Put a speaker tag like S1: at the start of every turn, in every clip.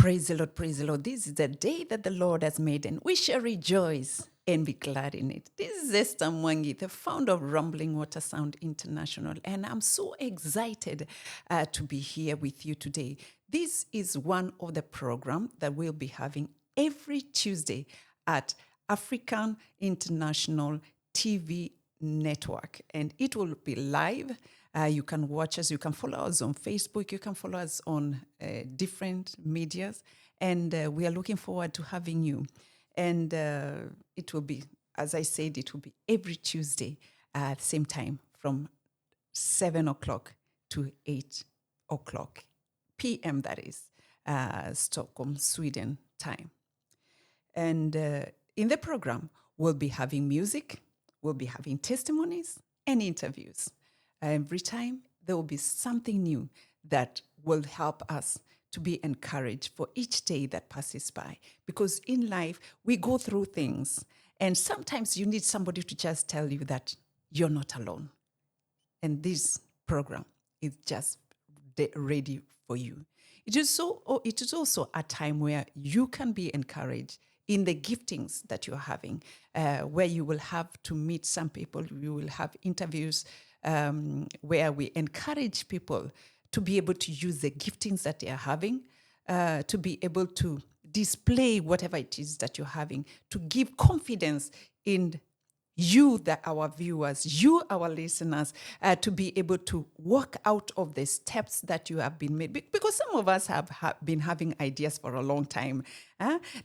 S1: Praise the Lord, praise the Lord. This is the day that the Lord has made, and we shall rejoice and be glad in it. This is Esther Mwangi, the founder of Rumbling Water Sound International, and I'm so excited to be here with you today. This is one of the programs that we'll be having every Tuesday at African International TV Network, and it will be live. You can watch us, you can follow us on Facebook, you can follow us on different medias, and we are looking forward to having you. And it will be, as I said, it will be every Tuesday at the same time from 7 o'clock to 8 o'clock p.m., that is, Stockholm, Sweden time. And in the program, we'll be having music, we'll be having testimonies and interviews. Every time there will be something new that will help us to be encouraged for each day that passes by. Because in life, we go through things, and sometimes you need somebody to just tell you that you're not alone. And this program is just ready for you. It is also a time where you can be encouraged in the giftings that you're having, where you will have to meet some people, you will have interviews, where we encourage people to be able to use the giftings that they are having, to be able to display whatever it is that you're having, to give confidence in you, that our viewers, you, our listeners, to be able to walk out of the steps that you have been made. Because some of us have been having ideas for a long time.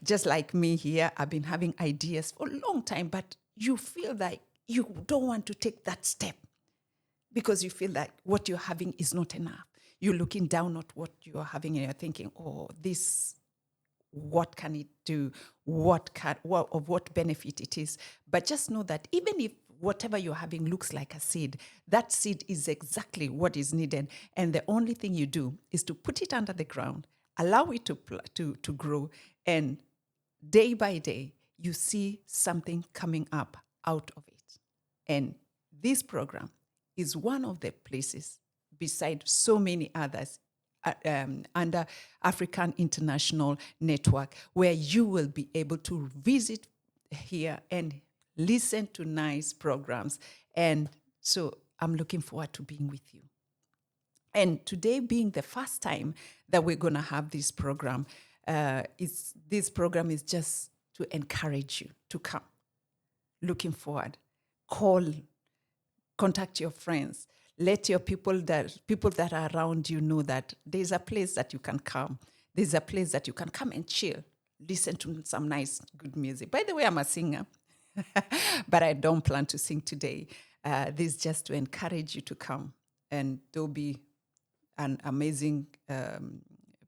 S1: Just like me here, I've been having ideas for a long time, but you feel like you don't want to take that step, because you feel like what you're having is not enough. You're looking down at what you're having and you're thinking, oh, this, what can it do? Of what benefit it is? But just know that even if whatever you're having looks like a seed, that seed is exactly what is needed. And the only thing you do is to put it under the ground, allow it to grow, and day by day, you see something coming up out of it. And this program is one of the places, beside so many others, under African International Network, where you will be able to visit here and listen to nice programs. And so I'm looking forward to being with you. And today being the first time that we're going to have this program, this program is just to encourage you to come. Looking forward. Contact your friends. Let your people that are around you know that there's a place that you can come. There's a place that you can come and chill, listen to some nice, good music. By the way, I'm a singer, but I don't plan to sing today. This is just to encourage you to come. And there'll be an amazing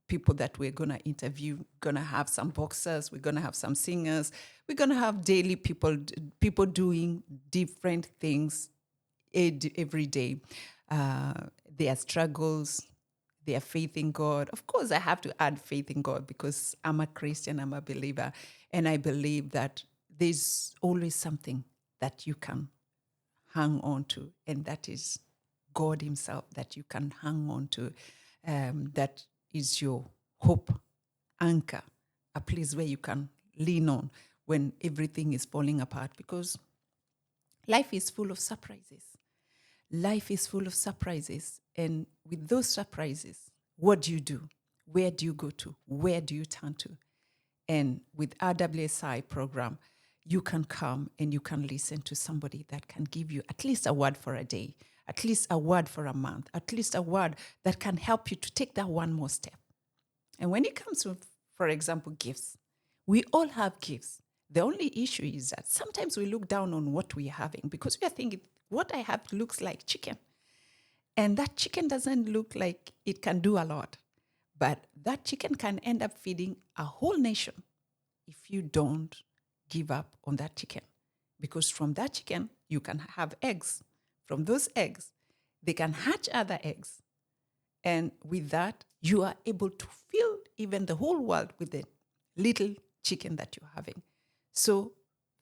S1: people that we're going to interview. We're going to have some boxers. We're going to have some singers. We're going to have daily people doing different things every day. Their struggles, their faith in God. Of course, I have to add faith in God because I'm a Christian, I'm a believer, and I believe that there's always something that you can hang on to, and that is God himself that you can hang on to. That is your hope, anchor, a place where you can lean on when everything is falling apart, because life is full of surprises. Life is full of surprises. And with those surprises, what do you do? Where do you go to? Where do you turn to? And with RWSI program, you can come and you can listen to somebody that can give you at least a word for a day, at least a word for a month, at least a word that can help you to take that one more step. And when it comes to, for example, gifts, we all have gifts. The only issue is that sometimes we look down on what we are having because we are thinking, what I have looks like chicken. And that chicken doesn't look like it can do a lot. But that chicken can end up feeding a whole nation if you don't give up on that chicken. Because from that chicken, you can have eggs. From those eggs, they can hatch other eggs. And with that, you are able to fill even the whole world with the little chicken that you're having. So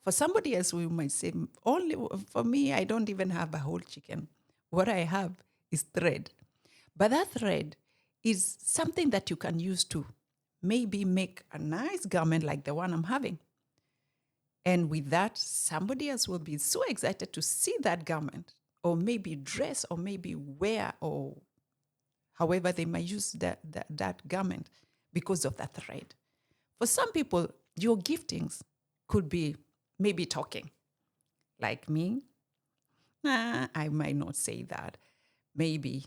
S1: for somebody else, we might say, only for me, I don't even have a whole chicken. What I have is thread. But that thread is something that you can use to maybe make a nice garment like the one I'm having. And with that, somebody else will be so excited to see that garment, or maybe dress, or maybe wear, or however they might use that garment because of that thread. For some people, your giftings could be maybe talking. Like me, I might not say that. Maybe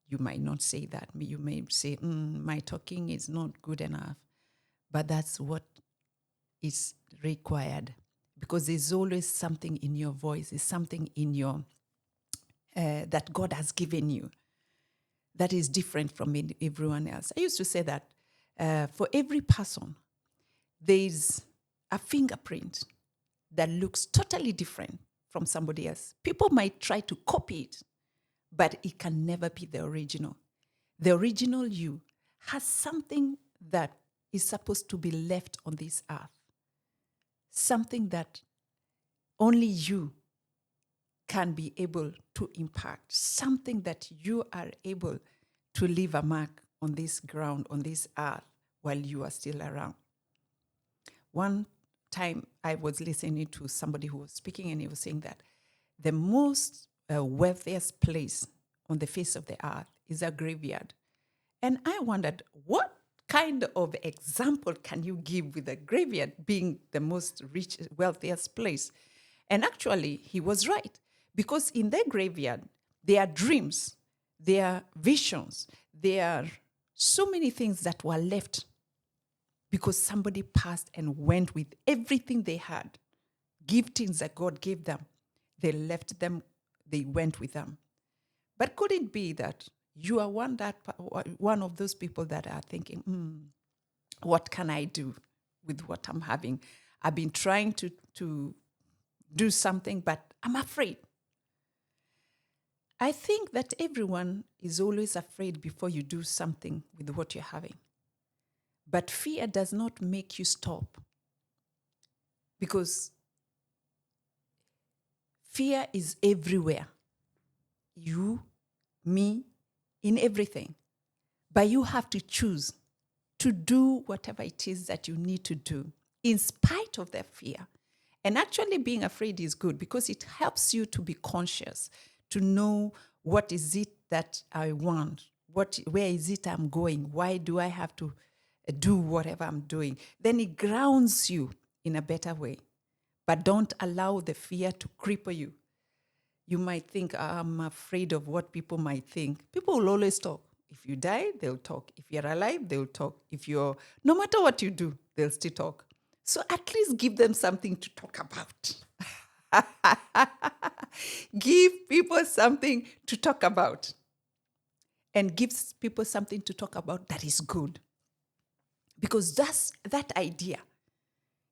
S1: you might not say that. You may say, my talking is not good enough. But that's what is required, because there's always something in your voice, there's something in your that God has given you that is different from everyone else. I used to say that for every person, there's a fingerprint that looks totally different from somebody else. People might try to copy it, but it can never be the original. The original you has something that is supposed to be left on this earth, something that only you can be able to impact, something that you are able to leave a mark on this ground, on this earth, while you are still around. One time I was listening to somebody who was speaking, and he was saying that the most wealthiest place on the face of the earth is a graveyard. And I wondered, what kind of example can you give with a graveyard being the most rich, wealthiest place? And actually, he was right. Because in the graveyard, there are dreams, there are visions, there are so many things that were left because somebody passed and went with everything they had, giftings that God gave them. They left them, they went with them. But could it be that you are one of those people that are thinking, what can I do with what I'm having? I've been trying to do something, but I'm afraid. I think that everyone is always afraid before you do something with what you're having. But fear does not make you stop, because fear is everywhere. You, me, in everything. But you have to choose to do whatever it is that you need to do in spite of that fear. And actually being afraid is good, because it helps you to be conscious, to know what is it that I want, where is it I'm going, why do I have to do whatever I'm doing. Then it grounds you in a better way. But don't allow the fear to cripple you. You might think, I'm afraid of what people might think. People will always talk. If you die, they'll talk. If you're alive, they'll talk. No matter what you do, they'll still talk. So at least give them something to talk about. Give people something to talk about. And give people something to talk about that is good. Because that's that idea.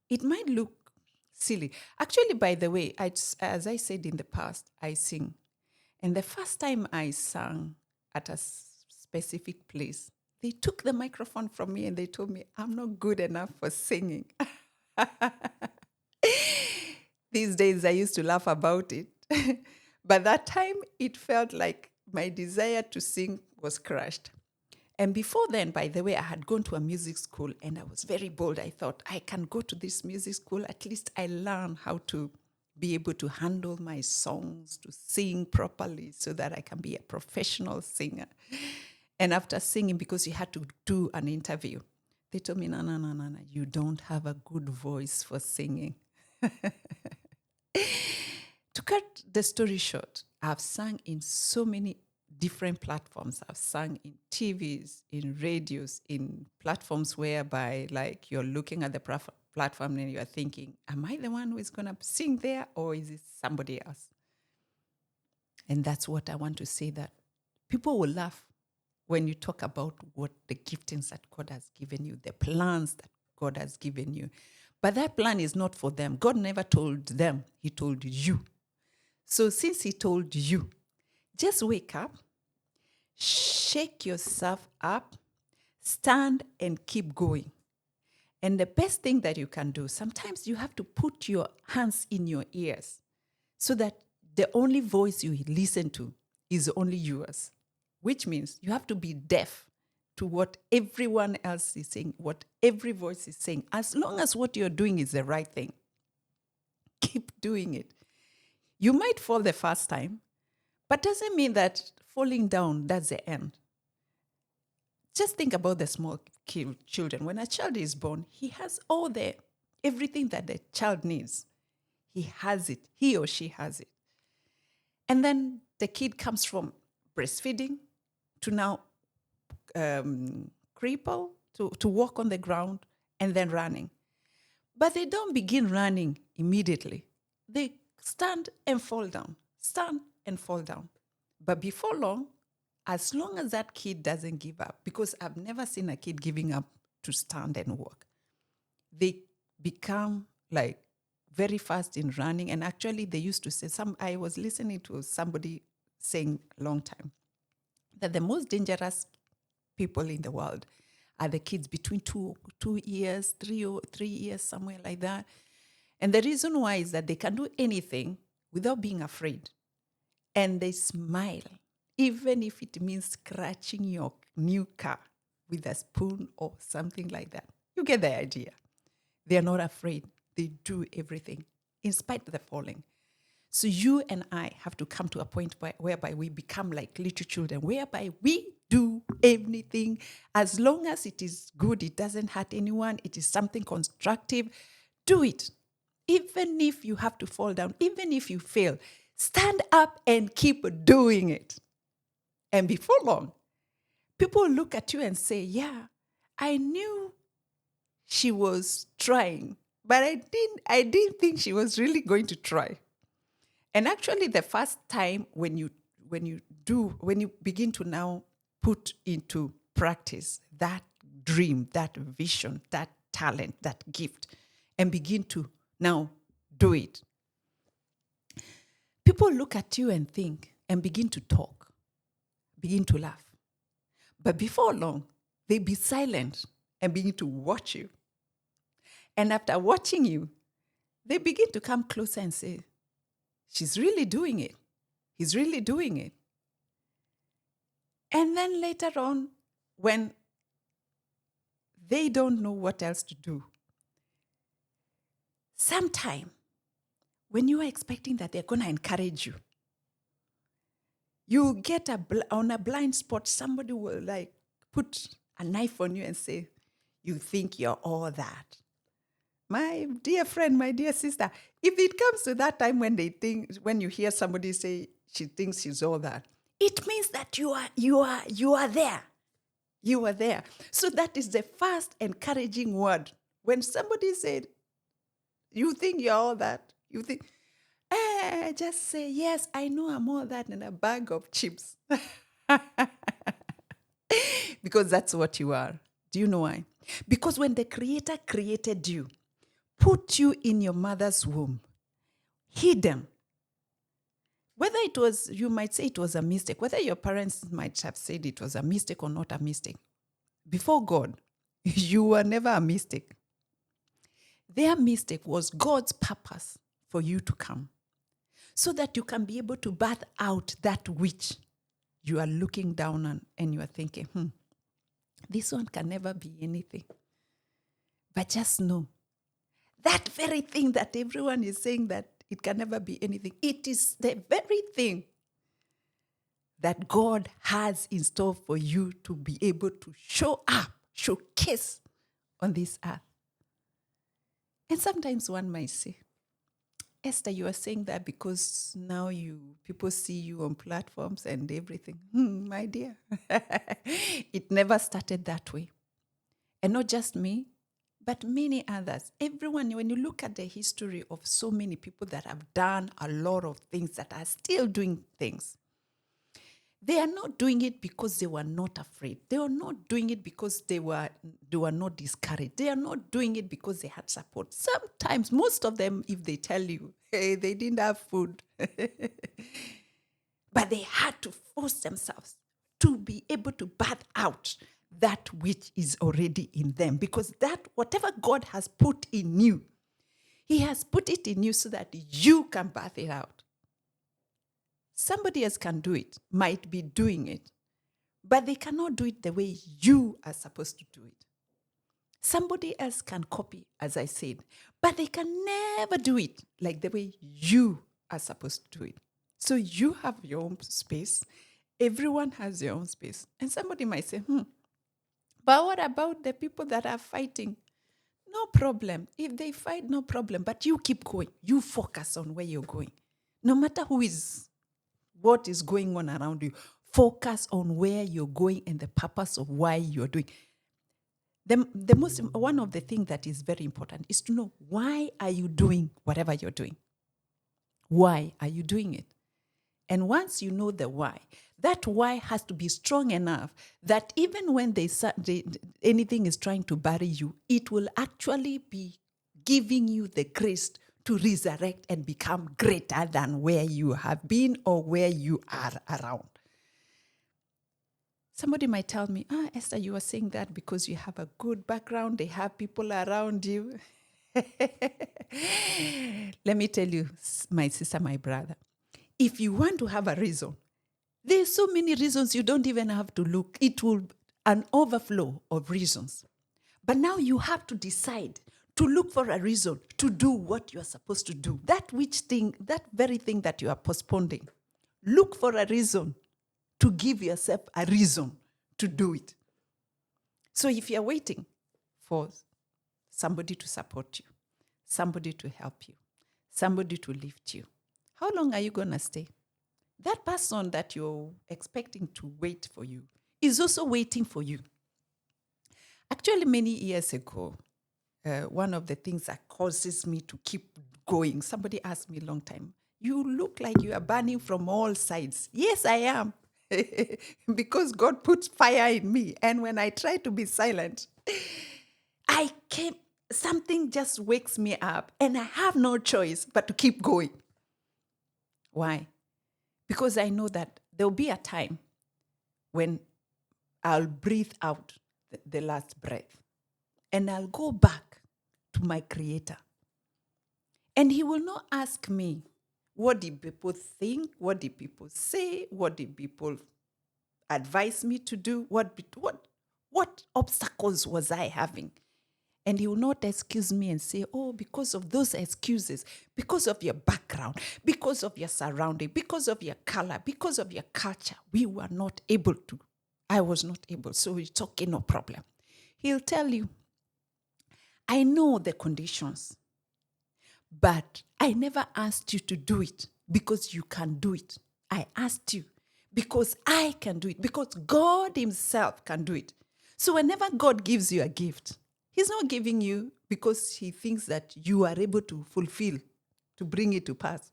S1: It might look silly. Actually, by the way, as I said in the past, I sing. And the first time I sang at a specific place, they took the microphone from me and they told me, I'm not good enough for singing. These days, I used to laugh about it. But that time, it felt like my desire to sing was crushed. And before then, by the way, I had gone to a music school and I was very bold. I thought, I can go to this music school. At least I learn how to be able to handle my songs, to sing properly so that I can be a professional singer. And after singing, because you had to do an interview, they told me, no, you don't have a good voice for singing. To cut the story short, I've sung in so many different platforms. I've sung in TVs, in radios, in platforms whereby like you're looking at the platform and you're thinking, am I the one who is going to sing there or is it somebody else? And that's what I want to say, that people will laugh when you talk about what the giftings that God has given you, the plans that God has given you. But that plan is not for them. God never told them. He told you. So since he told you, just wake up, shake yourself up, stand and keep going. And the best thing that you can do, sometimes you have to put your hands in your ears so that the only voice you listen to is only yours, which means you have to be deaf to what everyone else is saying, what every voice is saying. As long as what you're doing is the right thing, keep doing it. You might fall the first time, but doesn't mean that falling down, that's the end. Just think about the small children. When a child is born, he has everything that the child needs. He has it. He or she has it. And then the kid comes from breastfeeding to now cripple, to walk on the ground, and then running. But they don't begin running immediately. They stand and fall down, stand and fall down. But before long, as long as that kid doesn't give up, because I've never seen a kid giving up to stand and walk, they become like very fast in running. And actually, they used to say, I was listening to somebody saying a long time, that the most dangerous people in the world are the kids between 2 years, 3 years, somewhere like that. And the reason why is that they can do anything without being afraid. And they smile, even if it means scratching your new car with a spoon or something like that. You get the idea. They are not afraid. They do everything in spite of the falling. So you and I have to come to a point whereby we become like little children, whereby we do everything as long as it is good, it doesn't hurt anyone, it is something constructive. Do it. Even if you have to fall down, even if you fail, stand up and keep doing it. And before long, people look at you and say, yeah, I knew she was trying, but I didn't think she was really going to try. And actually, the first time when you begin to now put into practice that dream, that vision, that talent, that gift, and begin to now do it, people look at you and think and begin to talk, begin to laugh. But before long, they be silent and begin to watch you. And after watching you, they begin to come closer and say, she's really doing it. He's really doing it. And then later on, when they don't know what else to do, sometime when you are expecting that they're going to encourage you, you get on a blind spot, somebody will like put a knife on you and say, you think you're all that. My dear friend, my dear sister, if it comes to that time when you hear somebody say she thinks she's all that, it means that you are there. You are there. So that is the first encouraging word. When somebody said, you think you're all that, you think, just say, yes, I know I'm all that in a bag of chips. Because that's what you are. Do you know why? Because when the Creator created you, put you in your mother's womb, hidden. Whether it was, you might say it was a mistake, whether your parents might have said it was a mistake or not a mistake, before God, you were never a mistake. Their mistake was God's purpose for you to come, so that you can be able to birth out that which you are looking down on and you are thinking, this one can never be anything. But just know, that very thing that everyone is saying that it can never be anything, it is the very thing that God has in store for you to be able to show up, showcase on this earth. And sometimes one might say, Esther, you are saying that because now people see you on platforms and everything. My dear, it never started that way. And not just me, but many others. Everyone, when you look at the history of so many people that have done a lot of things, that are still doing things, they are not doing it because they were not afraid. They are not doing it because they were not discouraged. They are not doing it because they had support. Sometimes, most of them, if they tell you, hey, they didn't have food. But they had to force themselves to be able to birth out that which is already in them. Because that, whatever God has put in you, He has put it in you so that you can birth it out. Somebody else can do it, might be doing it, but they cannot do it the way you are supposed to do it. Somebody else can copy, as I said, but they can never do it like the way you are supposed to do it. So you have your own space. Everyone has their own space. And somebody might say, but what about the people that are fighting? No problem. If they fight, no problem. But you keep going. You focus on where you're going. No matter what is going on around you, focus on where you're going and the purpose of why you're doing. One of the things that is very important is to know, why are you doing whatever you're doing? Why are you doing it? And once you know the why, that why has to be strong enough that even when anything is trying to bury you, it will actually be giving you the grace to resurrect and become greater than where you have been or where you are around. Somebody might tell me, Esther, you are saying that because you have a good background, they have people around you. Let me tell you, my sister, my brother, if you want to have a reason, there's so many reasons you don't even have to look. It will an overflow of reasons. But now you have to decide to look for a reason to do what you are supposed to do. That very thing that you are postponing. Look for a reason to give yourself a reason to do it. So if you're waiting for somebody to support you, somebody to help you, somebody to lift you, how long are you going to stay? That person that you're expecting to wait for you is also waiting for you. Actually, many years ago, one of the things that causes me to keep going, somebody asked me a long time, you look like you are burning from all sides. Yes, I am. Because God puts fire in me. And when I try to be silent, something just wakes me up and I have no choice but to keep going. Why? Because I know that there'll be a time when I'll breathe out the last breath and I'll go back to my Creator. And He will not ask me, what did people think? What did people say? What did people advise me to do? What obstacles was I having? And He will not excuse me and say, because of those excuses, because of your background, because of your surrounding, because of your color, because of your culture, we were not able to. I was not able. So it's okay, no problem. He'll tell you, I know the conditions, but I never asked you to do it because you can do it. I asked you because I can do it, because God Himself can do it. So whenever God gives you a gift, He's not giving you because He thinks that you are able to fulfill, to bring it to pass.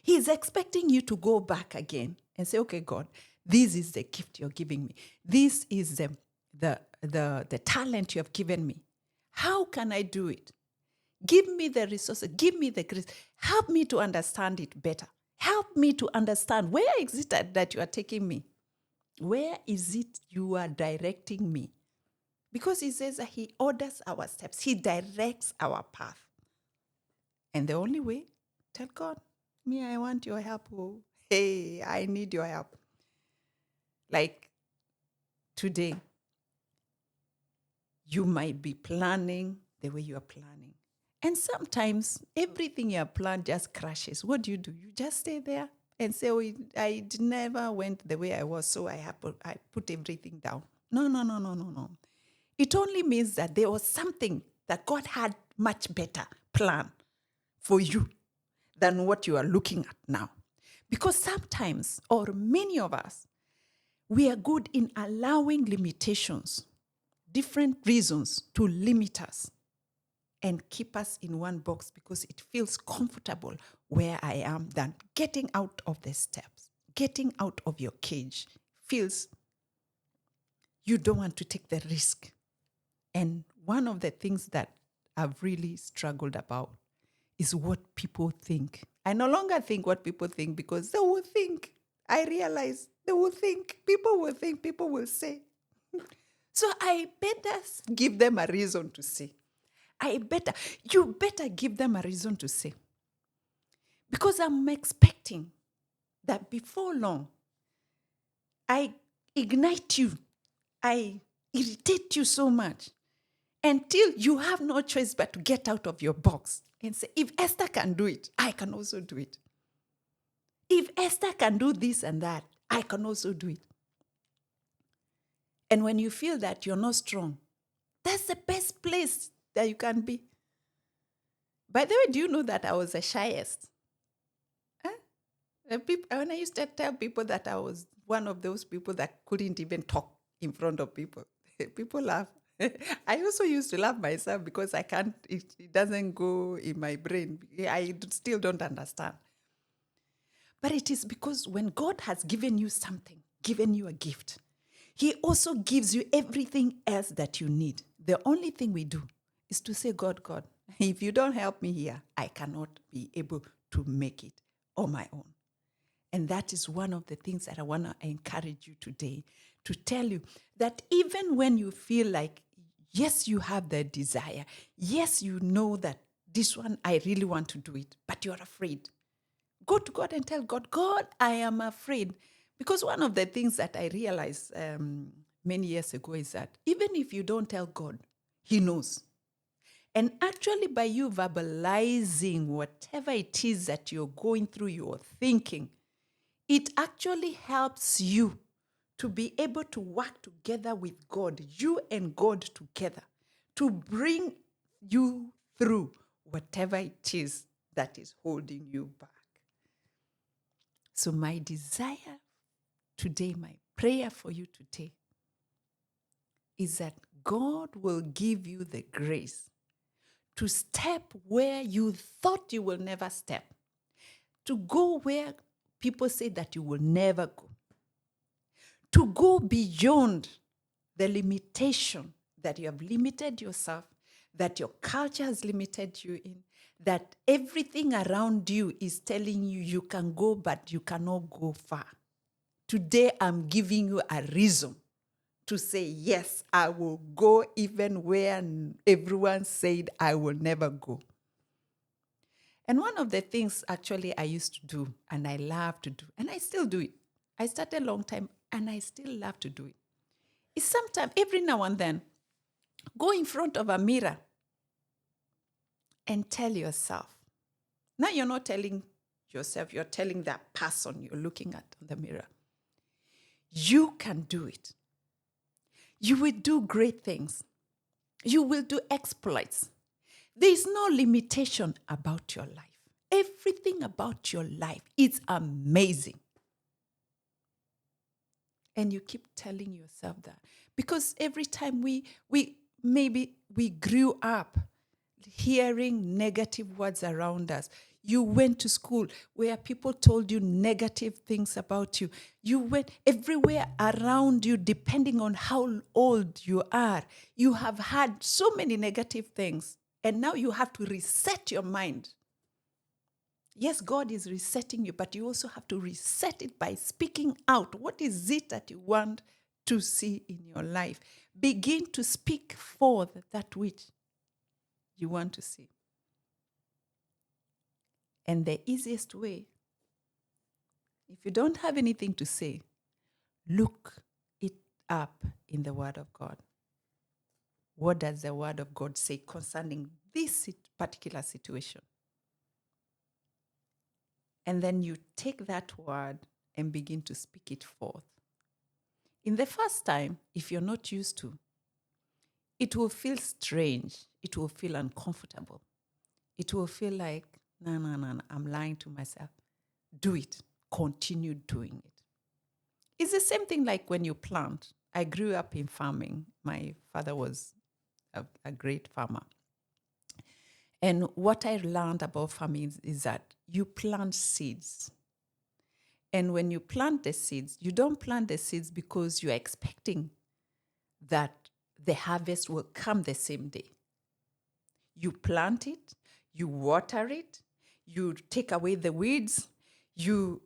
S1: He's expecting you to go back again and say, okay, God, this is the gift you're giving me. This is the talent you have given me. How can I do it? Give me the resources. Give me the grace. Help me to understand it better. Help me to understand, where is it that you are taking me? Where is it you are directing me? Because He says that He orders our steps. He directs our path. And the only way, tell God, me, I want your help. Oh, hey, I need your help. Like today, you might be planning the way you are planning. And sometimes everything you have planned just crashes. What do? You just stay there and say, I never went the way I was, so I put everything down. No. It only means that there was something that God had much better plan for you than what you are looking at now. Because sometimes, or many of us, we are good in allowing limitations, different reasons to limit us and keep us in one box because it feels comfortable where I am, than getting out of the steps, getting out of your cage feels you don't want to take the risk. And one of the things that I've really struggled about is what people think. I no longer think what people think because they will think. I realize they will think. People will say. So I better give them a reason to say. You better give them a reason to say. Because I'm expecting that before long, ignite you. I irritate you so much until you have no choice but to get out of your box and say, if Esther can do it, I can also do it. If Esther can do this and that, I can also do it. And when you feel that you're not strong, that's the best place that you can be. By the way, do you know that I was the shyest? When I used to tell people that I was one of those people that couldn't even talk in front of people, people laugh. I also used to laugh myself because I can't, it doesn't go in my brain. I still don't understand. But it is because when God has given you something, given you a gift, He also gives you everything else that you need. The only thing we do is to say, God, if you don't help me here, I cannot be able to make it on my own. And that is one of the things that I want to encourage you today, to tell you that even when you feel like, yes, you have the desire, yes, you know that this one, I really want to do it, but you're afraid. Go to God and tell God, God, I am afraid. Because one of the things that I realized many years ago is that even if you don't tell God, He knows. And actually, by you verbalizing whatever it is that you're going through, you're thinking, it actually helps you to be able to work together with God, you and God together, to bring you through whatever it is that is holding you back. So my desire today, my prayer for you today, is that God will give you the grace to step where you thought you will never step, to go where people say that you will never go, to go beyond the limitation that you have limited yourself, that your culture has limited you in, that everything around you is telling you you can go, but you cannot go far. Today, I'm giving you a reason to say, yes, I will go even where everyone said I will never go. And one of the things actually I used to do, and I love to do, and I still do it. I started a long time, and I still love to do it. Is sometimes, every now and then, go in front of a mirror and tell yourself. Now you're not telling yourself, you're telling that person you're looking at in the mirror. You can do it. You will do great things. You will do exploits. There is no limitation about your life. Everything about your life is amazing. And you keep telling yourself that. Because every time we grew up hearing negative words around us. You went to school where people told you negative things about you. You went everywhere around you, depending on how old you are. You have had so many negative things. And now you have to reset your mind. Yes, God is resetting you, but you also have to reset it by speaking out. What is it that you want to see in your life? Begin to speak forth that which you want to see. And the easiest way, if you don't have anything to say, look it up in the Word of God. What does the Word of God say concerning this particular situation? And then you take that word and begin to speak it forth. In the first time, if you're not used to, it will feel strange. It will feel uncomfortable. It will feel like, no, I'm lying to myself. Do it. Continue doing it. It's the same thing like when you plant. I grew up in farming. My father was a great farmer. And what I learned about farming is that you plant seeds. And when you plant the seeds, you don't plant the seeds because you're expecting that the harvest will come the same day. You plant it, you water it, you take away the weeds, you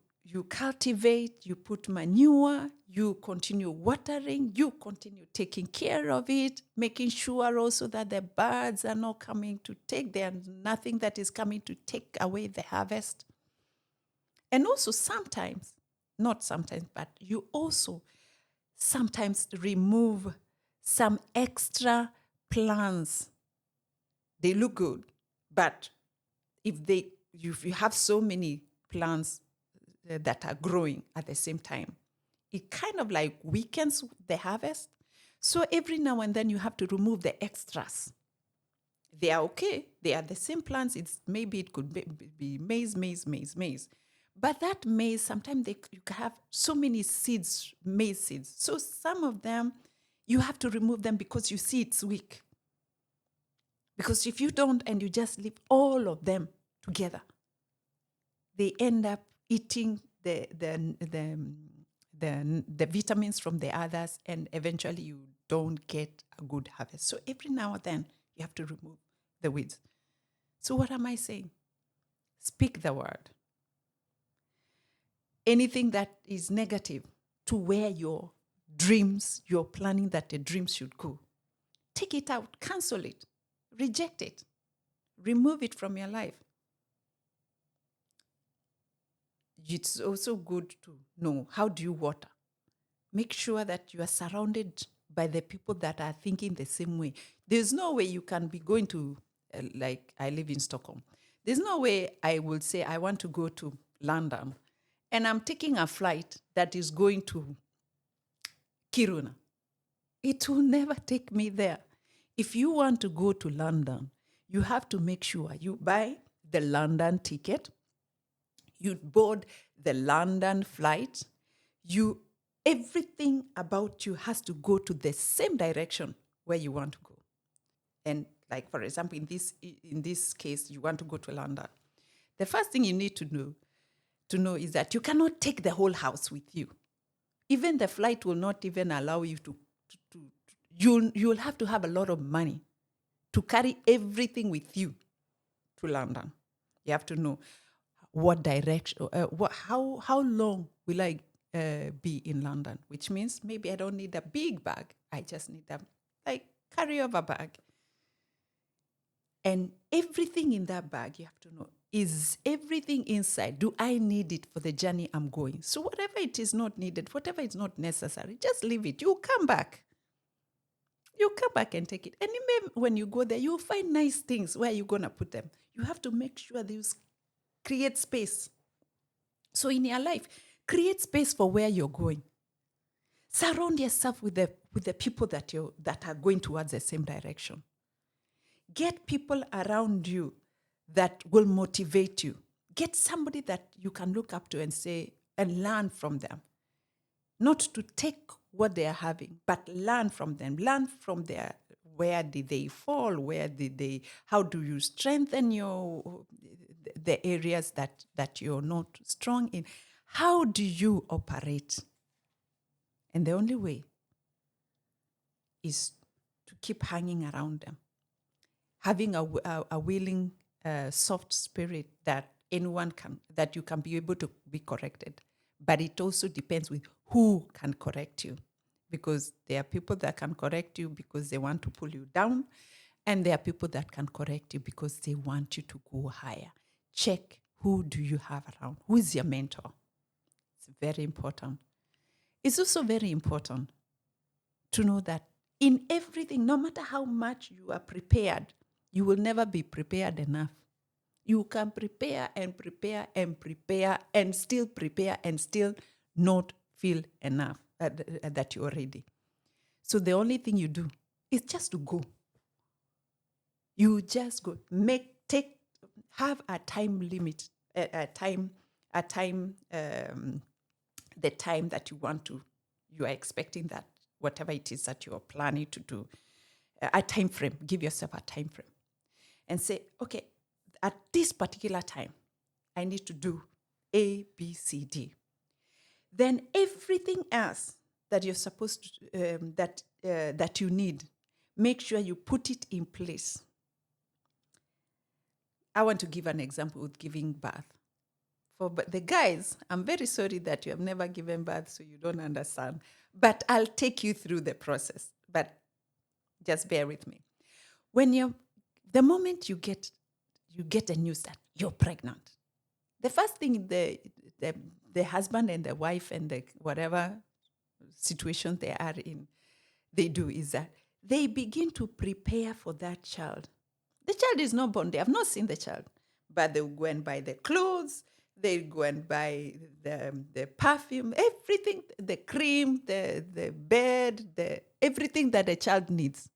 S1: cultivate, you put manure, you continue watering, you continue taking care of it, making sure also that the birds are not coming to take, there's nothing that is coming to take away the harvest. And also sometimes, not sometimes, but you also sometimes remove some extra plants. They look good, but if you have so many plants that are growing at the same time, it kind of like weakens the harvest. So every now and then you have to remove the extras. They are okay. They are the same plants. Maybe it could be maize. But that maize, sometimes you can have so many seeds, maize seeds. So some of them, you have to remove them because you see it's weak. Because if you don't and you just leave all of them together, they end up eating the vitamins from the others, and eventually you don't get a good harvest. So every now and then you have to remove the weeds. So what am I saying? Speak the word. Anything that is negative to where your dreams, you're planning that the dreams should go, take it out, cancel it, reject it, remove it from your life. It's also good to know, how do you water? Make sure that you are surrounded by the people that are thinking the same way. There's no way you can be going to, like I live in Stockholm. There's no way I will say I want to go to London and I'm taking a flight that is going to Kiruna. It will never take me there. If you want to go to London, you have to make sure you buy the London ticket, you board the London flight, everything about you has to go to the same direction where you want to go. And like, for example, in this case, you want to go to London. The first thing you need to know is that you cannot take the whole house with you. Even the flight will not even allow you you'll have to have a lot of money to carry everything with you to London. You have to know what direction, how long will I be in London, which means maybe I don't need a big bag. I just need a carry-over bag. And everything in that bag, you have to know, is everything inside, do I need it for the journey I'm going? So whatever it is not needed, whatever is not necessary, just leave it. You come back. You come back and take it. And even when you go there, you'll find nice things. Where are you going to put them? You have to make sure that you create space. So in your life, create space for where you're going. Surround yourself with the people that are going towards the same direction. Get people around you that will motivate you. Get somebody that you can look up to and say, and learn from them. Not to take what they are having, but learn from them. Learn from where did they fall? How do you strengthen the areas that you're not strong in? How do you operate? And the only way is to keep hanging around them. Having a willing, soft spirit that that you can be able to be corrected. But it also depends with who can correct you. Because there are people that can correct you because they want to pull you down. And there are people that can correct you because they want you to go higher. Check, who do you have around? Who is your mentor? It's very important. It's also very important to know that in everything, no matter how much you are prepared, you will never be prepared enough. You can prepare and prepare and prepare and still not feel enough that you're ready. So the only thing you do is just to go. You just go. Have a time limit, the time that you are expecting that whatever it is that you are planning to do, a time frame. Give yourself a time frame, and say, okay, at this particular time, I need to do A, B, C, D. Then everything else that you're supposed to, that you need, make sure you put it in place. I want to give an example with giving birth. But the guys, I'm very sorry that you have never given birth, so you don't understand. But I'll take you through the process. But just bear with me. The moment you get the news that you're pregnant, the first thing the husband and the wife and the whatever situation they are in, they do is that they begin to prepare for that child. The child is not born. They have not seen the child, but they go and buy the clothes. They go and buy the perfume, everything, the cream, the bed, everything that the child needs.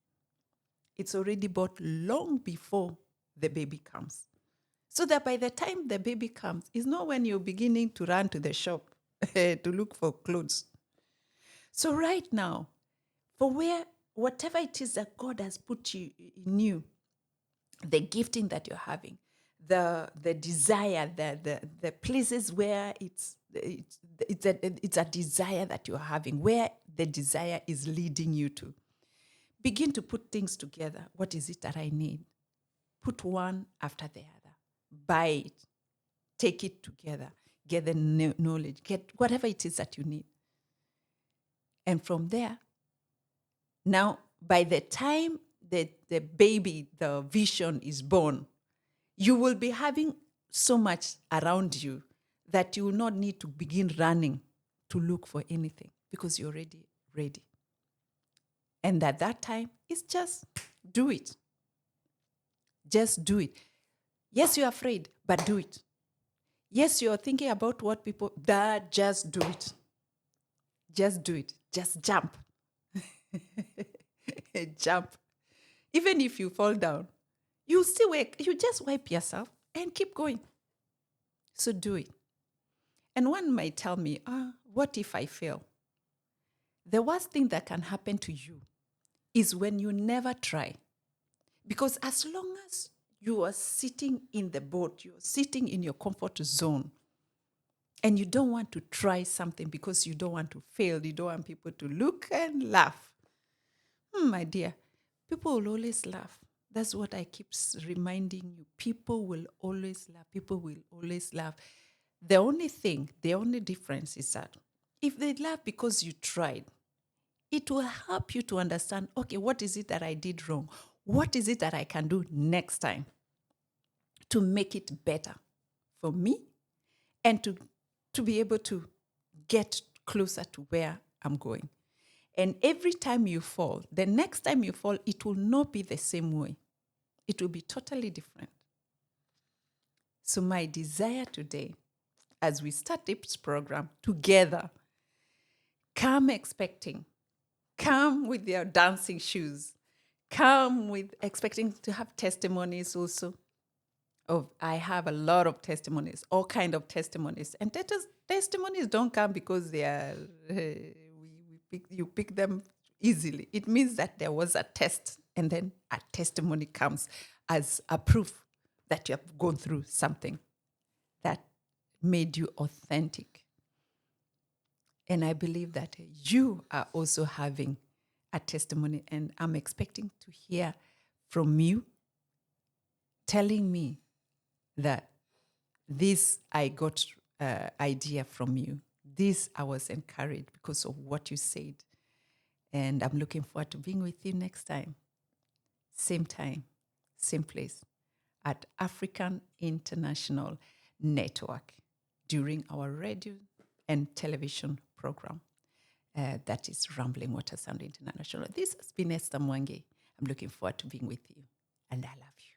S1: It's already bought long before the baby comes. So that by the time the baby comes, it's not when you're beginning to run to the shop to look for clothes. So right now, for whatever it is that God has put in you, the gifting that you're having, the desire, the places where it's a desire that you're having, where the desire is leading you to. Begin to put things together. What is it that I need? Put one after the other. Buy it. Take it together. Get the knowledge. Get whatever it is that you need. And from there, now, by the time the baby, the vision is born, you will be having so much around you that you will not need to begin running to look for anything because you're already ready. And at that time, it's just do it. Just do it. Yes, you're afraid, but do it. Yes, you're thinking about what people, just do it. Just do it. Just jump. Jump. Even if you fall down, you still wake. You just wipe yourself and keep going. So do it. And one might tell me, what if I fail? The worst thing that can happen to you is when you never try. Because as long as you are sitting in the boat, you're sitting in your comfort zone, and you don't want to try something because you don't want to fail, you don't want people to look and laugh. My dear, people will always laugh. That's what I keep reminding you. People will always laugh. People will always laugh. The only difference is that if they laugh because you tried, it will help you to understand, okay, what is it that I did wrong? What is it that I can do next time to make it better for me and to be able to get closer to where I'm going? And every time you fall, the next time you fall, it will not be the same way. It will be totally different. So my desire today, as we start this program together, come expecting. Come with your dancing shoes. Come with expecting to have testimonies also. I have a lot of testimonies, all kind of testimonies. And testimonies don't come because they are you pick them easily. It means that there was a test, and then a testimony comes as a proof that you have gone through something that made you authentic. And I believe that you are also having a testimony, and I'm expecting to hear from you telling me that this I got idea from you. This I was encouraged because of what you said. And I'm looking forward to being with you next time. Same place at African International Network during our radio and television program. That is Rumbling Water Sound International. This has been Esther Mwangi. I'm looking forward to being with you, and I love you.